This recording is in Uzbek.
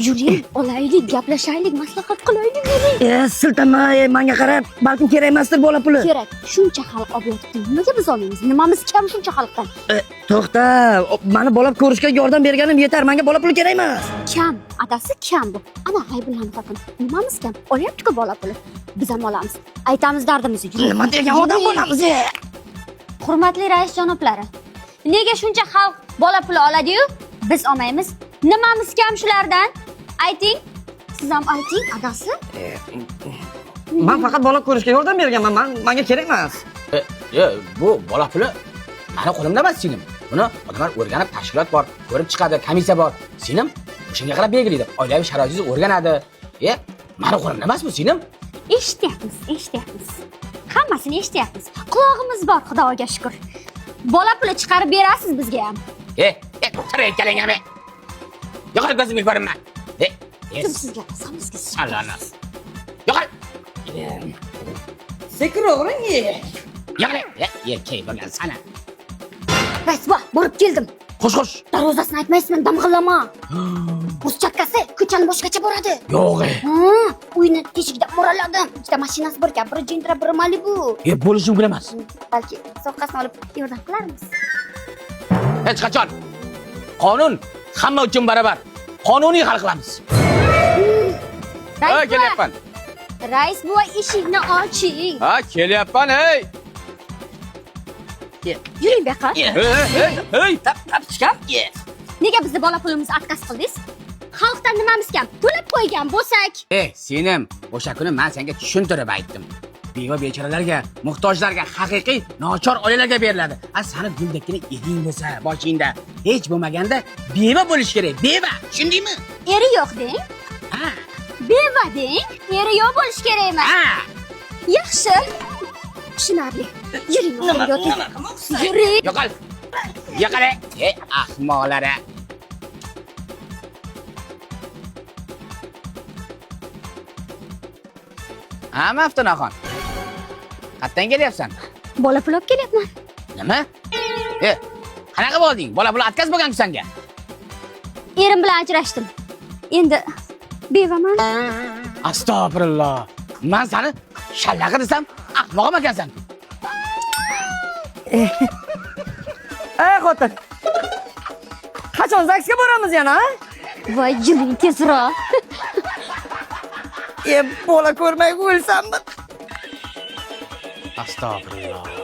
Yuring, olaylik, gaplashaylik, maslahat qilaylik, yuring. Siltama, menga qarab, balkim kerak emasdir bola puli. Kerak. Shuncha xalq obyekti. Nimaga biz olmaymiz? Nimamiz kam shuncha xalqdan? To'xta, meni bola ko'rishga yordam berganim yetar. Menga bola puli kerak emas. Kam, adasi kam bu. Ana haybilani topin. Nimamiz kam? Olyapti-ku bola puli. Biz ham olamiz. Aytamiz dardimizni. Nima degan odam bo'lamiz? Hurmatli rais janoblari, nega shuncha xalq bola puli oladi-yu, biz olmaymiz? Nimamiz kam shulardan? Ayting. Siz ham ayting, adasi. Men faqat bola ko'rishga yordam berganman. Menga kerak emas. Bu bola puli meni qo'limda emas, singlim. Buni odamlar o'rganib, tashkilot bor, ko'rib chiqadi, komissiya bor. Singlim o'shanga qarab belgilaydi. Oilaviy sharoitingizni o'rganadi. Meni qo'limda emas bu, singlim. Eshityapmiz. Hammasini eshityapmiz. Quloqimiz bor, Xudoga shukr. Bola puli chiqarib berasiz bizga ham. Tiray kalangami. Yo'qol ko'zimga ko'rinma. Kim sizga qasamizga Allanas. Yo'qol. Sekirovring. Yo'qol. Key bo'lgan sana. Rais, borib keldim. Qo'sh. Darvozasini aytmaysizmi? Damg'illama. Ruschakasi ko'chani boshqacha boradi. Yo'q. Uyni teshigidan mo'raladim. Ikkita mashinasi bor ekan, biri Gentra, biri Malibu. Bo'lishim mumkin emas. Balki soqqasini olib yordam qilarmiz. Hech qachon. Qonun hamma uchun barobar. Qonuniy hal qilamiz. Kelyapman. Rais buva, eshikni oching. Kelyapman, ey. Yuring bu yoqqa. Hey, tap chiqam. Nega bizni bola pulimizni отказ qildingiz? Xalqdan nimamiz kam? To'lab qo'ygan bo'lsak. Senim, o'sha kuni men senga tushuntirib aytdim. Beva bechoralarga, muhtojlarga, haqiqiy nochor oilalarga beriladi. Seni guldekkina eding bo'lsa, boshingda hech bo'lmaganda beva bo'lish kerak. Beva, tushundingmi? Eri yo'q deng. Beva deng. Eri yo'q bo'lish kerak emas. Yaxshi. Tushunarli. Yuring, yuring. Yo'qol. Ahmoqlara. Maftunaxon. Qayerdan kelyapsan? Bola pul olib kelyapman. Nima? Qanaqa bo'lding? Bola pul отказ bo'lgan-ku senga. Erim bilan ajrashdim. Endi bevaman. Astagfirulloh. Men seni shallaqa desam, ahmoq ekansan. Xotin. Qachon zaksga boramiz yana? Voy, yuring tezroq. Bola ko'rmay o'lsammi? Astagfirulloh.